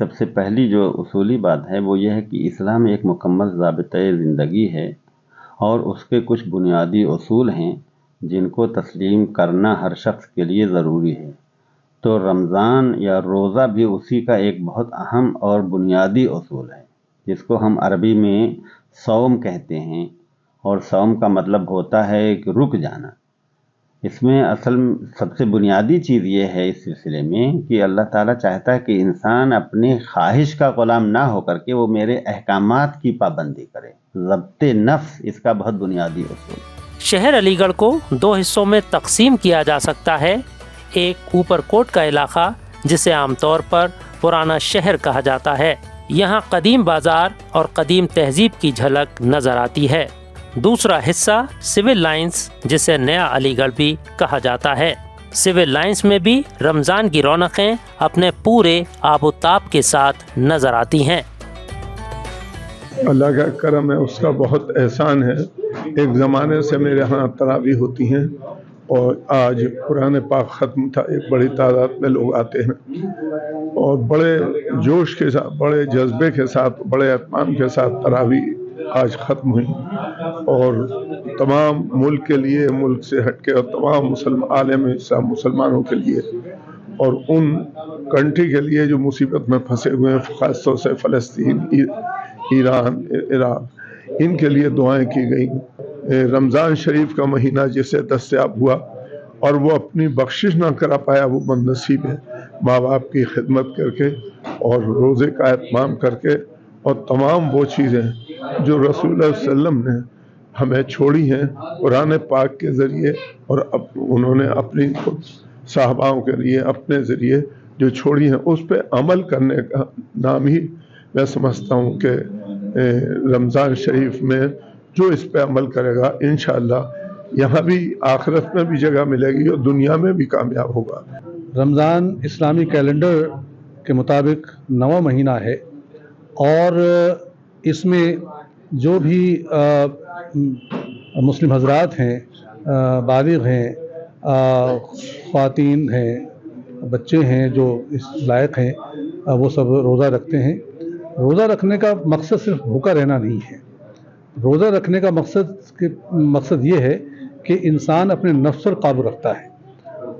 سب سے پہلی جو اصولی بات ہے وہ یہ ہے کہ اسلام ایک مکمل ضابطۂ زندگی ہے اور اس کے کچھ بنیادی اصول ہیں جن کو تسلیم کرنا ہر شخص کے لیے ضروری ہے۔ تو رمضان یا روزہ بھی اسی کا ایک بہت اہم اور بنیادی اصول ہے، جس کو ہم عربی میں صوم کہتے ہیں، اور صوم کا مطلب ہوتا ہے کہ رک جانا۔ اس میں اصل سب سے بنیادی چیز یہ ہے اس سلسلے میں کہ اللہ تعالیٰ چاہتا ہے کہ انسان اپنی خواہش کا غلام نہ ہو کر کے وہ میرے احکامات کی پابندی کرے۔ ضبط نفس اس کا بہت بنیادی اصول۔ شہر علی گڑھ کو 2 حصوں میں تقسیم کیا جا سکتا ہے۔ ایک اوپر کوٹ کا علاقہ جسے عام طور پر پرانا شہر کہا جاتا ہے، یہاں قدیم بازار اور قدیم تہذیب کی جھلک نظر آتی ہے۔ دوسرا حصہ سول لائنز جسے نیا علی گڑھ بھی کہا جاتا ہے۔ سول لائنز میں بھی رمضان کی رونقیں اپنے پورے آب و تاب کے ساتھ نظر آتی ہیں۔ اللہ کا کرم ہے، اس کا بہت احسان ہے۔ ایک زمانے سے میرے ہاں تراویح ہوتی ہیں اور آج قرآن پاک ختم تھا، ایک بڑی تعداد میں لوگ آتے ہیں اور بڑے جوش کے ساتھ، بڑے جذبے کے ساتھ، بڑے اہتمام کے ساتھ تراویح آج ختم ہوئی، اور تمام ملک کے لیے، ملک سے ہٹ کے، اور تمام عالم اسلام مسلمانوں کے لیے اور ان کنٹری کے لیے جو مصیبت میں پھنسے ہوئے ہیں، خاص طور سے فلسطین، ایران، عراق، ان کے لیے دعائیں کی گئیں۔ رمضان شریف کا مہینہ جسے دستیاب ہوا اور وہ اپنی بخشش نہ کرا پایا، وہ بد نصیب ہے۔ ماں باپ کی خدمت کر کے اور روزے کا اہتمام کر کے اور تمام وہ چیزیں جو رسول اللہ صلی اللہ علیہ وسلم نے ہمیں چھوڑی ہیں قرآن پاک کے ذریعے، اور انہوں نے اپنی صحاباؤں کے لیے اپنے ذریعے جو چھوڑی ہیں، اس پہ عمل کرنے کا نام ہی میں سمجھتا ہوں کہ رمضان شریف میں جو اس پہ عمل کرے گا انشاءاللہ یہاں بھی آخرت میں بھی جگہ ملے گی اور دنیا میں بھی کامیاب ہوگا۔ رمضان اسلامی کیلنڈر کے مطابق 9واں مہینہ ہے، اور اس میں جو بھی مسلم حضرات ہیں، بالغ ہیں، خواتین ہیں، بچے ہیں جو اس لائق ہیں، وہ سب روزہ رکھتے ہیں۔ روزہ رکھنے کا مقصد صرف بھوکا رہنا نہیں ہے۔ روزہ رکھنے کا مقصد یہ ہے کہ انسان اپنے نفس پر قابو رکھتا ہے،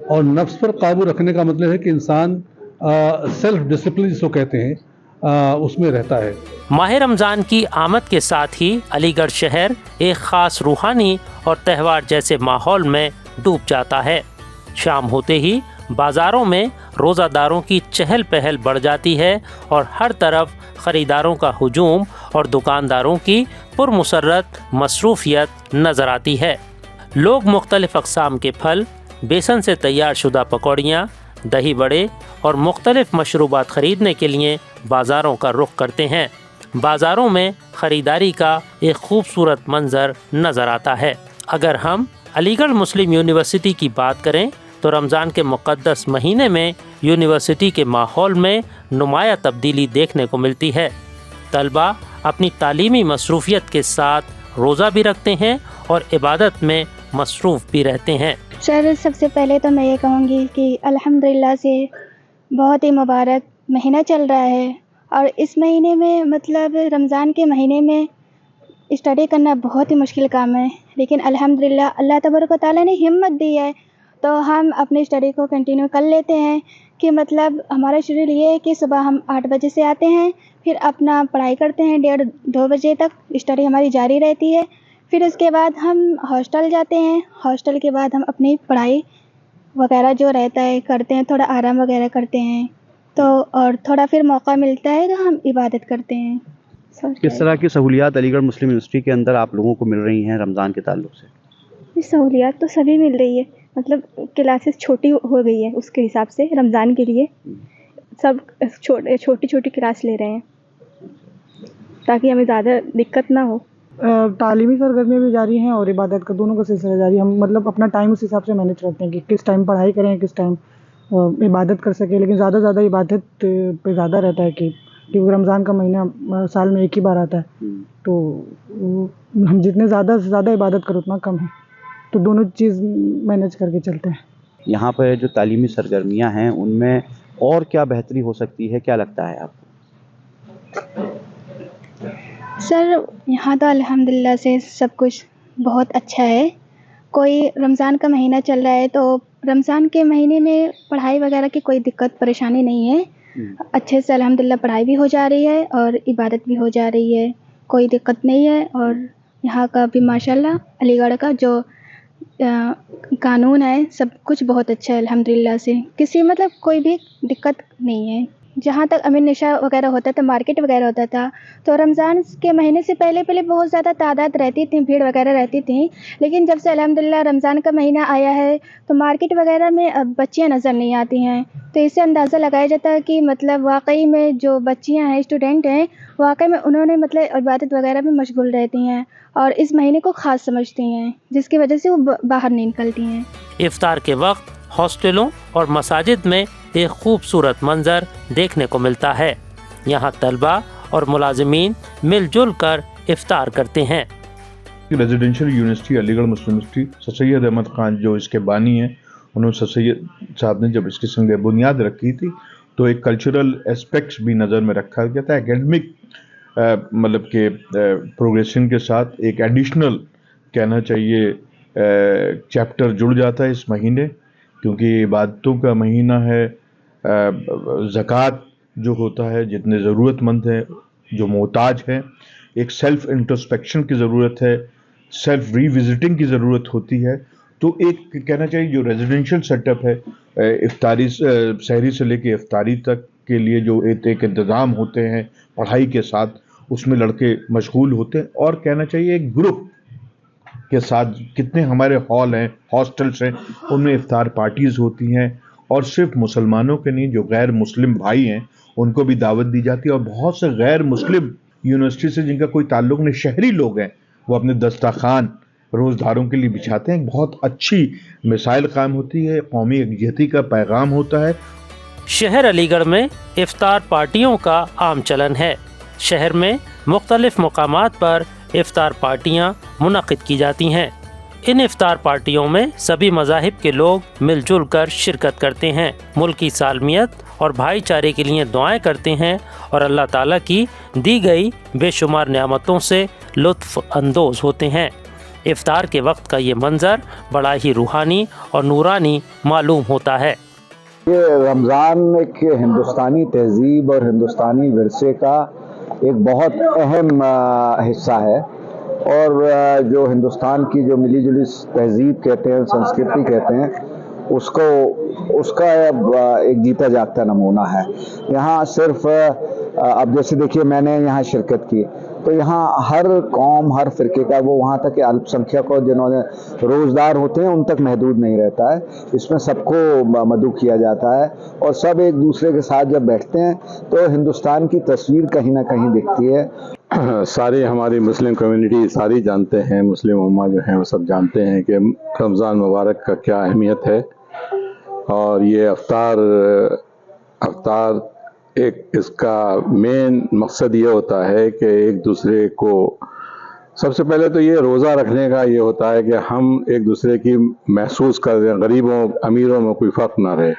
اور نفس پر قابو رکھنے کا مطلب ہے کہ انسان سیلف ڈسپلن جس کو کہتے ہیں اس میں رہتا ہے۔ ماہ رمضان کی آمد کے ساتھ ہی علی گڑھ شہر ایک خاص روحانی اور تہوار جیسے ماحول میں ڈوب جاتا ہے۔ شام ہوتے ہی بازاروں میں روزہ داروں کی چہل پہل بڑھ جاتی ہے اور ہر طرف خریداروں کا ہجوم اور دکانداروں کی پرمسرت مصروفیت نظر آتی ہے۔ لوگ مختلف اقسام کے پھل، بیسن سے تیار شدہ پکوڑیاں، دہی بڑے اور مختلف مشروبات خریدنے کے لیے بازاروں کا رخ کرتے ہیں۔ بازاروں میں خریداری کا ایک خوبصورت منظر نظر آتا ہے۔ اگر ہم علی گڑھ مسلم یونیورسٹی کی بات کریں تو رمضان کے مقدس مہینے میں یونیورسٹی کے ماحول میں نمایاں تبدیلی دیکھنے کو ملتی ہے۔ طلباء اپنی تعلیمی مصروفیت کے ساتھ روزہ بھی رکھتے ہیں اور عبادت میں مصروف بھی رہتے ہیں۔ سر، سب سے پہلے تو میں یہ کہوں گی کہ الحمدللہ سے بہت ہی مبارک مہینہ چل رہا ہے، اور اس مہینے میں مطلب رمضان کے مہینے میں اسٹڈی کرنا بہت ہی مشکل کام ہے، لیکن الحمدللہ اللہ تبارک و تعالیٰ نے ہمت دی ہے تو ہم اپنی اسٹڈی کو کنٹینیو کر لیتے ہیں۔ کہ مطلب ہمارا شیڈول یہ ہے کہ صبح ہم 8 بجے سے آتے ہیں، پھر اپنا پڑھائی کرتے ہیں 1:30-2 بجے تک، اسٹڈی ہماری جاری رہتی ہے۔ پھر اس کے بعد ہم ہاسٹل جاتے ہیں، ہاسٹل کے بعد ہم اپنی پڑھائی وغیرہ جو رہتا ہے کرتے ہیں، تھوڑا آرام وغیرہ کرتے ہیں، تو اور تھوڑا پھر موقع ملتا ہے تو ہم عبادت کرتے ہیں۔ کس طرح کی سہولیات علی گڑھ مسلم یونیورسٹی کے اندر آپ لوگوں کو مل رہی ہیں رمضان کے تعلق سے؟ سہولیات تو سبھی مل رہی ہے، مطلب کلاسز چھوٹی ہو گئی ہے، اس کے حساب سے رمضان کے لیے سب چھوٹی چھوٹی کلاس لے رہے ہیں تاکہ ہمیں زیادہ دقت نہ ہو۔ تعلیمی سرگرمیاں بھی جاری ہیں اور عبادت کا دونوں کا سلسلہ جاری ہے۔ ہم مطلب اپنا ٹائم اس حساب سے مینیج کرتے ہیں کہ کس ٹائم پڑھائی کریں، کس ٹائم عبادت کر سکیں، لیکن زیادہ عبادت پہ زیادہ رہتا ہے کہ کیونکہ رمضان کا مہینہ سال میں ایک ہی بار آتا ہے، تو ہم جتنے زیادہ سے زیادہ عبادت کرو اتنا کم ہے، تو دونوں چیز مینیج کر کے چلتے ہیں۔ یہاں پہ جو تعلیمی سرگرمیاں ہیں ان میں اور کیا بہتری ہو سکتی ہے، کیا لگتا ہے آپ کو؟ سر یہاں تو الحمدللہ سے سب کچھ بہت اچھا ہے. کوئی رمضان کا مہینہ چل رہا ہے تو رمضان کے مہینے میں پڑھائی وغیرہ کی کوئی دقت پریشانی نہیں ہے. اچھے سے الحمدللہ پڑھائی بھی ہو جا رہی ہے اور عبادت بھی ہو جا رہی ہے, کوئی دقت نہیں ہے. اور یہاں کا بھی ماشاءاللہ علی گڑھ کا جو قانون ہے سب کچھ بہت اچھا ہے الحمدللہ سے, کسی مطلب کوئی بھی دقت نہیں ہے. جہاں تک امیر نشا وغیرہ ہوتا تھا, مارکیٹ وغیرہ ہوتا تھا, تو رمضان کے مہینے سے پہلے بہت زیادہ تعداد رہتی تھی, بھیڑ وغیرہ رہتی تھی. لیکن جب سے الحمدللہ رمضان کا مہینہ آیا ہے تو مارکیٹ وغیرہ میں اب بچیاں نظر نہیں آتی ہیں. تو اس سے اندازہ لگایا جاتا ہے کہ مطلب واقعی میں جو بچیاں ہیں, اسٹوڈنٹ ہیں, واقعی میں انہوں نے مطلب عبادت وغیرہ میں مشغول رہتی ہیں اور اس مہینے کو خاص سمجھتی ہیں, جس کی وجہ سے وہ باہر نہیں نکلتی ہیں. افطار کے وقت ہاسٹلوں اور مساجد میں ایک خوبصورت منظر دیکھنے کو ملتا ہے. یہاں طلباء اور ملازمین مل جل کر افطار کرتے ہیں. ریزیڈینشیل یونیورسٹی علی گڑھ مسلم یونیورسٹی سر سید احمد خان جو اس کے بانی ہیں, انہوں سر سید صاحب نے جب اس قسم کی بنیاد رکھی تھی تو ایک کلچرل اسپیکٹس بھی نظر میں رکھا گیا تھا. اکیڈمک مطلب کہ پروگریشن کے ساتھ ایک ایڈیشنل کہنا چاہیے چیپٹر جڑ جاتا ہے اس مہینے, کیونکہ عبادتوں کا مہینہ ہے. زکوٰۃ جو ہوتا ہے, جتنے ضرورت مند ہیں, جو محتاج ہیں, ایک سیلف انٹروسپیکشن کی ضرورت ہے, سیلف ری وزٹنگ کی ضرورت ہوتی ہے. تو ایک کہنا چاہیے جو ریزیڈینشیل سیٹ اپ ہے, افطاری سحری سے لے کے افطاری تک کے لیے جو ایک انتظام ہوتے ہیں پڑھائی کے ساتھ, اس میں لڑکے مشغول ہوتے ہیں. اور کہنا چاہیے ایک گروپ کے ساتھ کتنے ہمارے ہال ہیں, ہاسٹلس ہیں, ان میں افطار پارٹیز ہوتی ہیں. اور صرف مسلمانوں کے نہیں, جو غیر مسلم بھائی ہیں ان کو بھی دعوت دی جاتی ہے. اور بہت سے غیر مسلم یونیورسٹی سے جن کا کوئی تعلق نہیں, شہری لوگ ہیں, وہ اپنے دسترخوان روزداروں کے لیے بچھاتے ہیں. بہت اچھی مثال قائم ہوتی ہے, قومی یکجہتی کا پیغام ہوتا ہے. شہر علی گڑھ میں افطار پارٹیوں کا عام چلن ہے. شہر میں مختلف مقامات پر افطار پارٹیاں منعقد کی جاتی ہیں. ان افطار پارٹیوں میں سبھی مذاہب کے لوگ مل جل کر شرکت کرتے ہیں, ملکی سالمیت اور بھائی چارے کے لیے دعائیں کرتے ہیں اور اللہ تعالیٰ کی دی گئی بے شمار نعمتوں سے لطف اندوز ہوتے ہیں. افطار کے وقت کا یہ منظر بڑا ہی روحانی اور نورانی معلوم ہوتا ہے. یہ رمضان ایک ہندوستانی تہذیب اور ہندوستانی ورثے کا ایک بہت اہم حصہ ہے, اور جو ہندوستان کی جو ملی جلی تہذیب کہتے ہیں, سنسکرتی کہتے ہیں, اس کا ایک جیتا جاگتا نمونہ ہے. یہاں صرف اب جیسے دیکھیے میں نے یہاں شرکت کی تو یہاں ہر قوم, ہر فرقے کا, وہ وہاں تک کہ الپ سنکھیک کو جنہوں نے روزدار ہوتے ہیں ان تک محدود نہیں رہتا ہے. اس میں سب کو مدعو کیا جاتا ہے اور سب ایک دوسرے کے ساتھ جب بیٹھتے ہیں تو ہندوستان کی تصویر کہیں نہ کہیں دکھتی ہے. ساری ہماری مسلم کمیونٹی ساری جانتے ہیں, مسلم امہ جو ہیں وہ سب جانتے ہیں کہ رمضان مبارک کا کیا اہمیت ہے. اور یہ افطار ایک اس کا مین مقصد یہ ہوتا ہے کہ ایک دوسرے کو, سب سے پہلے تو یہ روزہ رکھنے کا یہ ہوتا ہے کہ ہم ایک دوسرے کی محسوس کر دیں, غریبوں امیروں میں کوئی فرق نہ رہے,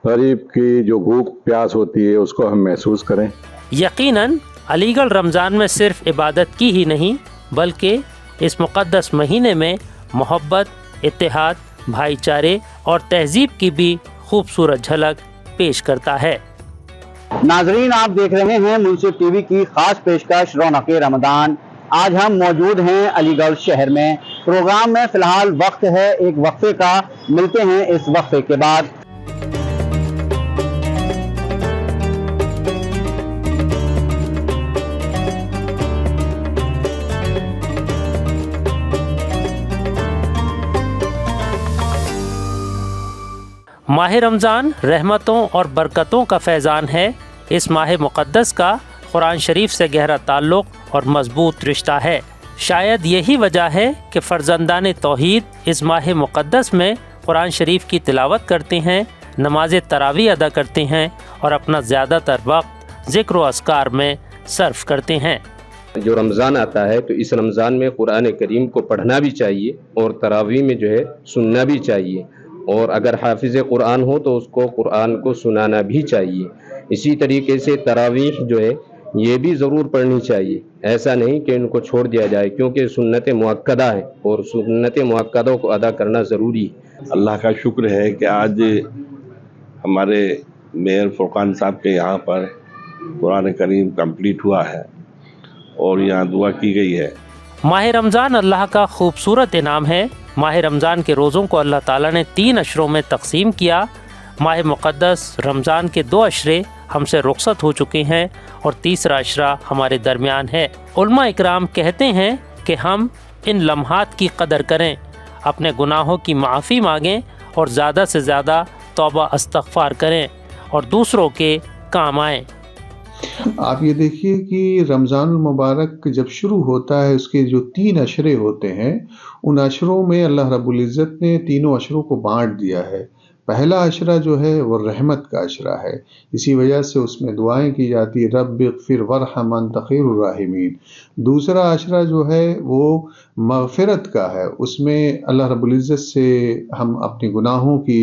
غریب کی جو بھوک پیاس ہوتی ہے اس کو ہم محسوس کریں. یقیناً علی گڑھ رمضان میں صرف عبادت کی ہی نہیں بلکہ اس مقدس مہینے میں محبت, اتحاد, بھائی چارے اور تہذیب کی بھی خوبصورت جھلک پیش کرتا ہے. ناظرین آپ دیکھ رہے ہیں منصف ٹی وی کی خاص پیشکش رونق رمضان. آج ہم موجود ہیں علی گڑھ شہر میں. پروگرام میں فی الحال وقت ہے ایک وقفے کا, ملتے ہیں اس وقفے کے بعد. ماہ رمضان رحمتوں اور برکتوں کا فیضان ہے. اس ماہ مقدس کا قرآن شریف سے گہرا تعلق اور مضبوط رشتہ ہے. شاید یہی وجہ ہے کہ فرزندان توحید اس ماہ مقدس میں قرآن شریف کی تلاوت کرتے ہیں, نماز تراویح ادا کرتے ہیں اور اپنا زیادہ تر وقت ذکر و اذکار میں صرف کرتے ہیں. جو رمضان آتا ہے تو اس رمضان میں قرآن کریم کو پڑھنا بھی چاہیے اور تراویح میں جو ہے سننا بھی چاہیے, اور اگر حافظ قرآن ہو تو اس کو قرآن کو سنانا بھی چاہیے. اسی طریقے سے تراویح جو ہے یہ بھی ضرور پڑھنی چاہیے. ایسا نہیں کہ ان کو چھوڑ دیا جائے، کیونکہ سنت مؤکدہ ہے اور سنت مؤکدوں کو ادا کرنا ضروری ہے. اللہ کا شکر ہے کہ آج ہمارے میئر فرقان صاحب کے یہاں پر قرآن کریم کمپلیٹ ہوا ہے اور یہاں دعا کی گئی ہے. ماہ رمضان اللہ کا خوبصورت انعام ہے. ماہ رمضان کے روزوں کو اللہ تعالیٰ نے 3 اشروں میں تقسیم کیا. ماہ مقدس رمضان کے 2 اشرے ہم سے رخصت ہو چکے ہیں اور تیسرا اشرہ ہمارے درمیان ہے. علماء اکرام کہتے ہیں کہ ہم ان لمحات کی قدر کریں، اپنے گناہوں کی معافی مانگیں اور زیادہ سے زیادہ توبہ استغفار کریں اور دوسروں کے کام آئیں. آپ یہ دیکھیے کہ رمضان المبارک جب شروع ہوتا ہے، اس کے جو 3 اشرے ہوتے ہیں، ان اشروں میں اللہ رب العزت نے تینوں اشروں کو بانٹ دیا ہے. پہلا اشرہ جو ہے وہ رحمت کا اشرہ ہے، اسی وجہ سے اس میں دعائیں کی جاتی رب اغفر وارحم انت خیر الراحمین. دوسرا اشرہ جو ہے وہ مغفرت کا ہے، اس میں اللہ رب العزت سے ہم اپنے گناہوں کی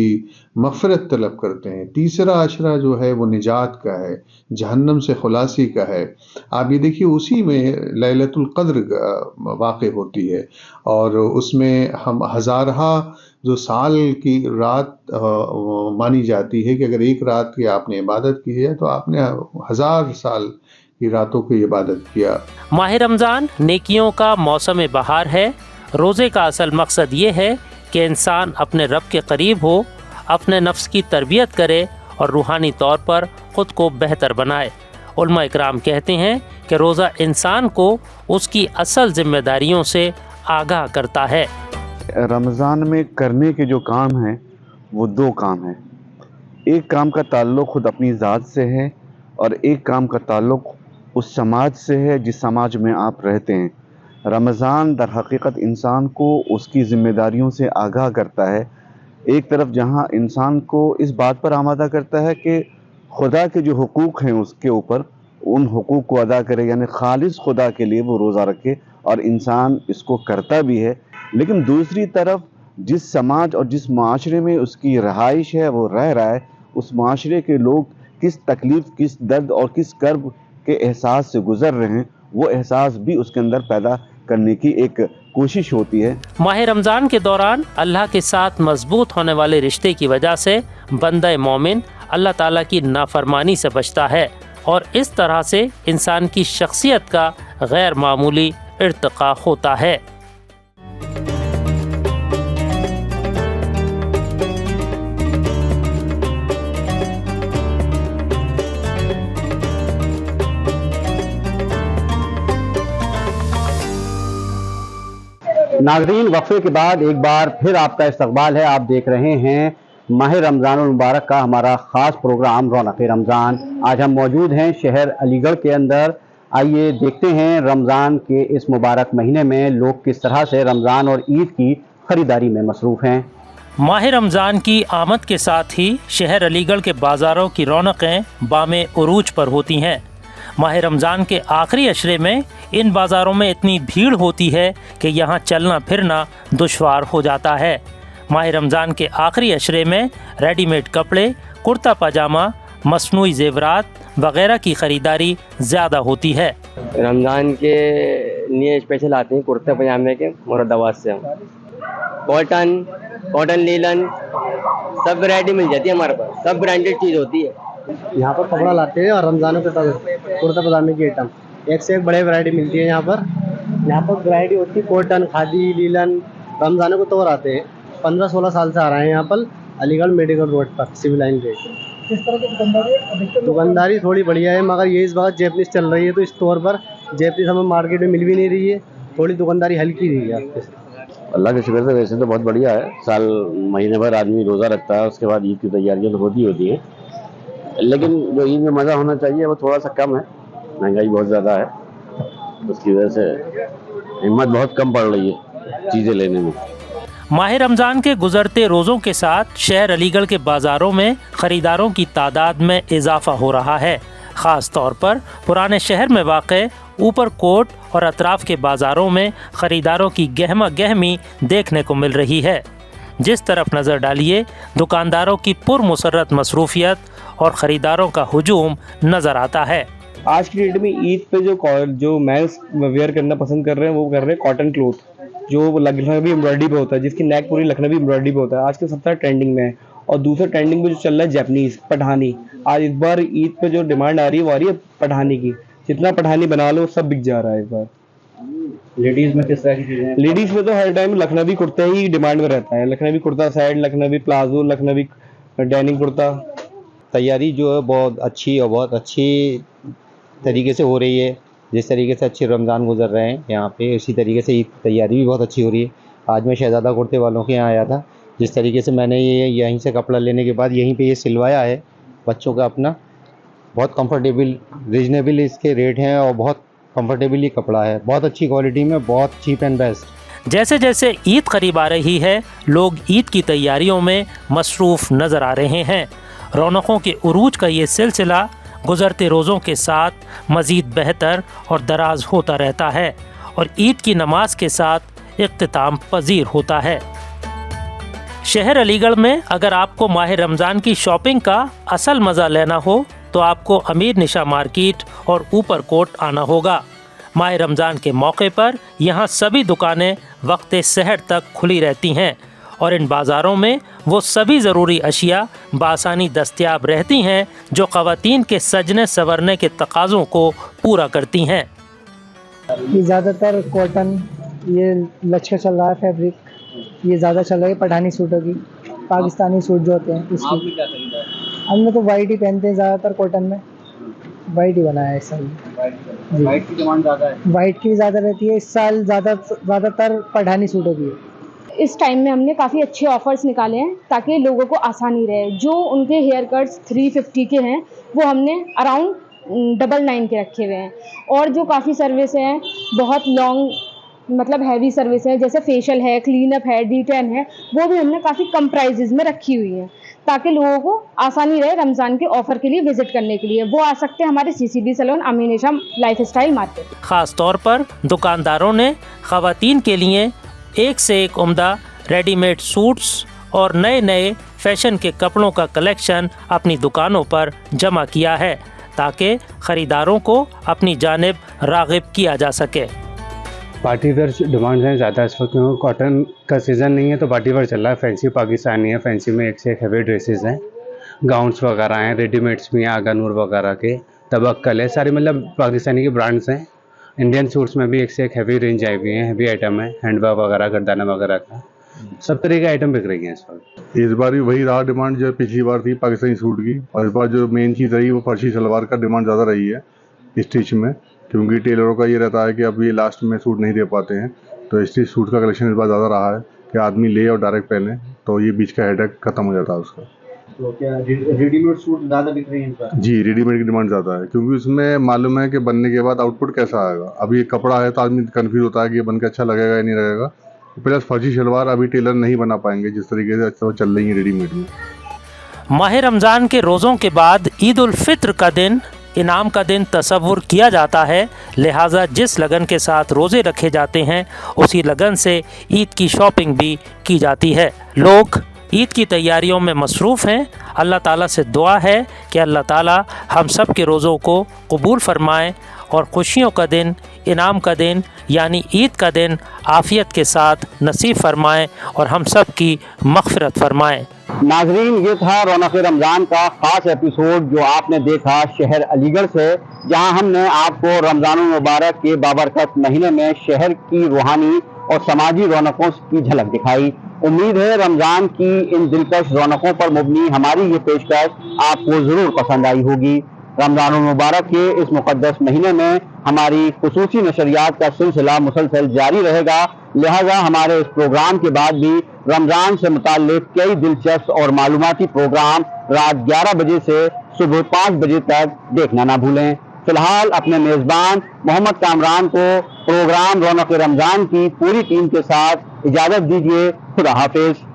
مغفرت طلب کرتے ہیں. تیسرا اشرہ جو ہے وہ نجات کا ہے، جہنم سے خلاصی کا ہے. آپ یہ دیکھیے اسی میں لیلۃ القدر واقع ہوتی ہے اور اس میں ہم ہزارہا جو سال کی رات مانی جاتی ہے کہ اگر ایک رات کی آپ نے عبادت کی ہے تو آپ نے 1000 سال کی راتوں کی عبادت کیا. ماہ رمضان نیکیوں کا موسم بہار ہے. روزے کا اصل مقصد یہ ہے کہ انسان اپنے رب کے قریب ہو، اپنے نفس کی تربیت کرے اور روحانی طور پر خود کو بہتر بنائے. علماء اکرام کہتے ہیں کہ روزہ انسان کو اس کی اصل ذمہ داریوں سے آگاہ کرتا ہے. رمضان میں کرنے کے جو کام ہیں وہ 2 کام ہیں. ایک کام کا تعلق خود اپنی ذات سے ہے اور ایک کام کا تعلق اس سماج سے ہے جس سماج میں آپ رہتے ہیں. رمضان در حقیقت انسان کو اس کی ذمہ داریوں سے آگاہ کرتا ہے. ایک طرف جہاں انسان کو اس بات پر آمادہ کرتا ہے کہ خدا کے جو حقوق ہیں اس کے اوپر ان حقوق کو ادا کرے، یعنی خالص خدا کے لیے وہ روزہ رکھے، اور انسان اس کو کرتا بھی ہے. لیکن دوسری طرف جس سماج اور جس معاشرے میں اس کی رہائش ہے، وہ رہ رہا ہے، اس معاشرے کے لوگ کس تکلیف، کس درد اور کس کرب کے احساس سے گزر رہے ہیں، وہ احساس بھی اس کے اندر پیدا کرنے کی ایک کوشش ہوتی ہے. ماہ رمضان کے دوران اللہ کے ساتھ مضبوط ہونے والے رشتے کی وجہ سے بندہ مومن اللہ تعالیٰ کی نافرمانی سے بچتا ہے اور اس طرح سے انسان کی شخصیت کا غیر معمولی ارتقاء ہوتا ہے. ناظرین، وقفے کے بعد ایک بار پھر آپ کا استقبال ہے. آپ دیکھ رہے ہیں ماہ رمضان المبارک کا ہمارا خاص پروگرام رونق رمضان. آج ہم موجود ہیں شہر علی گڑھ کے اندر. آئیے دیکھتے ہیں رمضان کے اس مبارک مہینے میں لوگ کس طرح سے رمضان اور عید کی خریداری میں مصروف ہیں. ماہ رمضان کی آمد کے ساتھ ہی شہر علی گڑھ کے بازاروں کی رونقیں بام عروج پر ہوتی ہیں. ماہ رمضان کے آخری اشرے میں ان بازاروں میں اتنی بھیڑ ہوتی ہے کہ یہاں چلنا پھرنا دشوار ہو جاتا ہے. ماہ رمضان کے آخری اشرے میں ریڈی میڈ کپڑے، کرتا پاجامہ، مصنوعی زیورات وغیرہ کی خریداری زیادہ ہوتی ہے. رمضان کے لیے اسپیشل آتے ہیں کرتے پاجامے کے مراد آباد سے. کاٹن لیلن سب ورائٹی مل جاتی ہے ہمارے پاس، سب برانڈیڈ چیز ہوتی ہے. یہاں پر کپڑا لاتے ہیں اور رمضانوں کے کرتا پاجامے کی آئٹم ایک سے ایک بڑے ورائٹی ملتی ہے. یہاں پر ورائٹی ہوتی ہے کاٹن، کھادی، لیلن. رمضانوں کو تو آتے ہیں 15-16 سال سے آ رہے ہیں یہاں پر علی گڑھ میڈیکل روڈ پر سول لائن پہ. کس طرح کی دکانداری تھوڑی بڑھیا ہے، مگر یہ اس وقت جیپنیز چل رہی ہے تو اس طور پر جیپنیز ہمیں مارکیٹ میں مل بھی نہیں رہی ہے. تھوڑی دکانداری ہلکی رہی ہے آپ کے. اللہ کے شکر سے ویسے تو بہت بڑھیا ہے. سال مہینے بھر آدمی روزہ رکھتا ہے، اس کے بعد عید کی تیاریاں تو ہوتی ہیں، لیکن جو عید میں مزہ ہونا چاہیے وہ تھوڑا سا کم ہے. مہنگائی بہت زیادہ ہے، اس کی وجہ سے ہمت بہت کم پڑ رہی ہے چیزیں لینے میں. ماہ رمضان کے گزرتے روزوں کے ساتھ شہر علی گڑھ کے بازاروں میں خریداروں کی تعداد میں اضافہ ہو رہا ہے. خاص طور پر پرانے شہر میں واقع اوپر کوٹ اور اطراف کے بازاروں میں خریداروں کی گہما گہمی دیکھنے کو مل رہی ہے. جس طرف نظر ڈالیے دکانداروں کی پرمسرت مصروفیت اور خریداروں کا ہجوم نظر آتا ہے. آج کی ڈیٹ میں عید پہ جو مینس ویئر کرنا پسند کر رہے ہیں وہ کر رہے ہیں کاٹن کلوتھ، جو لکھنوی امبرائڈری پہ ہوتا ہے، جس کی نیک پوری لکھنوی امبرائڈری پہ ہوتا ہے. آج کل سب سے ٹرینڈنگ میں ہے. اور دوسرا ٹرینڈنگ پہ جو چل رہا ہے جیپنیز پٹھانی. آج اس بار عید پہ جو ڈیمانڈ آ رہی ہے وہ آ رہی ہے پٹھانی کی. جتنا پٹھانی بنا لو سب بک جا رہا ہے اس بار. لیڈیز میں کس طرح کی چیزیں ہیں؟ لیڈیز میں تو ہر ٹائم لکھنوی کرتا ہی ڈیمانڈ میں رہتا ہے. لکھنوی کرتا سیٹ، لکھنوی پلازو، لکھنوی ڈیننگ کرتا. تیاری جو ہے بہت اچھی اور بہت اچھی طریقے سے ہو رہی ہے. جس طریقے سے اچھے رمضان گزر رہے ہیں یہاں پہ، اسی طریقے سے عید کی تیاری بھی بہت اچھی ہو رہی ہے. آج میں شہزادہ کرتے والوں کے یہاں آیا تھا. جس طریقے سے میں نے یہ یہیں سے کپڑا لینے کے بعد یہیں پہ یہ سلوایا ہے بچوں کا اپنا، بہت کمفرٹیبل، ریزنیبل اس کے ریٹ ہیں اور بہت کمفرٹیبل ہی کپڑا ہے، بہت اچھی کوالٹی میں، بہت چیپ اینڈ بیسٹ. جیسے جیسے عید قریب آ رہی ہے لوگ عید کی تیاریوں میں مصروف نظر آ رہے ہیں. رونقوں کے عروج کا یہ سلسلہ گزرتے روزوں کے ساتھ مزید بہتر اور دراز ہوتا رہتا ہے اور عید کی نماز کے ساتھ اختتام پذیر ہوتا ہے. شہر علی گڑھ میں اگر آپ کو ماہ رمضان کی شاپنگ کا اصل مزہ لینا ہو تو آپ کو امیر نشا مارکیٹ اور اوپر کوٹ آنا ہوگا. ماہ رمضان کے موقع پر یہاں سبھی دکانیں وقت سحر تک کھلی رہتی ہیں اور ان بازاروں میں وہ سبھی ضروری اشیاء بآسانی دستیاب رہتی ہیں جو خواتین کے سجنے سنورنے کے تقاضوں کو پورا کرتی ہیں. یہ زیادہ تر کاٹن، یہ لچکا چل رہا ہے فیبرک، یہ زیادہ چل رہا ہے پٹھانی سوٹوں کی، پاکستانی سوٹ جو ہوتے ہیں اس کی. ہم نے تو وائٹ ہی پہنتے ہیں زیادہ تر، کاٹن میں وائٹ ہی بنایا ہے اس سال. وائٹ کی ڈیمانڈ زیادہ ہے، وائٹ کی زیادہ رہتی ہے اس سال، زیادہ تر پٹھانی سوٹوں کی. اس ٹائم میں ہم نے کافی اچھے آفرز نکالے ہیں تاکہ لوگوں کو آسانی رہے. جو ان کے ہیئر کٹس 350 کے ہیں وہ ہم نے اراؤنڈ 99 کے رکھے ہوئے ہیں. اور جو کافی سروس ہیں بہت لانگ مطلب ہیوی سروس ہے، جیسے فیشیل ہے، کلین اپ ہے، ڈی10 ہے، وہ بھی ہم نے کافی کم پرائزز میں رکھی ہوئی ہیں تاکہ لوگوں کو آسانی رہے رمضان کے آفر کے لیے وزٹ کرنے کے لیے. وہ آ سکتے ہیں ہمارے CCB سیلون امین نشا لائف اسٹائل مارکیٹ. خاص طور پر دکانداروں نے خواتین کے لیے ایک سے ایک عمدہ ریڈی میڈ سوٹس اور نئے نئے فیشن کے کپڑوں کا کلیکشن اپنی دکانوں پر جمع کیا ہے تاکہ خریداروں کو اپنی جانب راغب کیا جا سکے. پارٹی ویئر ڈیمانڈ ہیں زیادہ اس وقت، کیونکہ کاٹن کا سیزن نہیں ہے تو پارٹی ویئر چل رہا ہے. فینسی پاکستانی ہے، فینسی میں ایک سے ایک ہیوی ڈریسز ہیں، گاؤنس وغیرہ ہیں، ریڈی میڈس بھی ہیں، آگا نور وغیرہ کے، تبکل ہے، سارے مطلب پاکستانی کے برانڈس ہیں. انڈین سوٹس میں بھی ایک سے ایک ہیوی رینج آئی ہوئی ہیں، ہیوی آئٹم ہے، ہینڈ بیگ وغیرہ، گردانہ وغیرہ کا، سب طرح کے آئٹم بک رہی ہیں اس وقت. اس بار بھی وہی رہا ڈیمانڈ جو پچھلی بار تھی پاکستانی سوٹ کی، اور اس بار جو مین چیز رہی وہ فرشی شلوار کا ڈیمانڈ زیادہ رہی ہے اسٹچ میں، کیونکہ ٹیلروں کا یہ رہتا ہے کہ اب یہ لاسٹ میں سوٹ نہیں دے پاتے ہیں، تو اسٹچ سوٹ کا کلیکشن اس بار زیادہ رہا ہے کہ آدمی لے اور ڈائریکٹ پہنے، تو یہ بیچ کا ہیڈ ایک ختم ہو جاتا ہے اس کا. تو کیا ریڈی میڈ سوٹ زیادہ بک رہی ہیں؟ جی ریڈی میڈ کی ڈیمانڈ زیادہ ہے کیونکہ اس میں معلوم ہے کہ بننے کے بعد آؤٹ پٹ کیسا آئے گا. ابھی ایک کپڑا ہے تو آدمی کنفیوز ہوتا ہے کہ یہ بن کے اچھا لگے گا یا نہیں لگے گا. پلس فرشی شلوار ابھی ٹیلر نہیں بنا پائیں گے جس طریقے سے اچھا چل رہی ہیں ریڈی میڈ میں. ماہ رمضان کے روزوں کے بعد عید الفطر کا دن انعام کا دن تصور کیا جاتا ہے، لہٰذا جس لگن کے ساتھ روزے رکھے جاتے ہیں اسی لگن سے عید کی شاپنگ بھی کی جاتی ہے. لوگ عید کی تیاریوں میں مصروف ہیں. اللہ تعالیٰ سے دعا ہے کہ اللہ تعالیٰ ہم سب کے روزوں کو قبول فرمائے اور خوشیوں کا دن، انعام کا دن یعنی عید کا دن عافیت کے ساتھ نصیب فرمائے اور ہم سب کی مغفرت فرمائے. ناظرین، یہ تھا رونق رمضان کا خاص ایپیسوڈ جو آپ نے دیکھا شہر علی گڑھ سے، جہاں ہم نے آپ کو رمضان المبارک کے بابرکت مہینے میں شہر کی روحانی اور سماجی رونقوں کی جھلک دکھائی. امید ہے رمضان کی ان دلکش رونقوں پر مبنی ہماری یہ پیشکش آپ کو ضرور پسند آئی ہوگی. رمضان المبارک کے اس مقدس مہینے میں ہماری خصوصی نشریات کا سلسلہ مسلسل جاری رہے گا، لہذا ہمارے اس پروگرام کے بعد بھی رمضان سے متعلق کئی دلچسپ اور معلوماتی پروگرام رات 11 بجے سے صبح 5 بجے تک دیکھنا نہ بھولیں. فی الحال اپنے میزبان محمد کامران کو پروگرام رونق رمضان کی پوری ٹیم کے ساتھ اجازت دیجیے. خدا حافظ.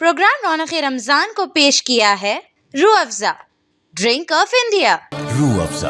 پروگرام رونق رمضان کو پیش کیا ہے روح افزا ڈرنک آف انڈیا. روح افزا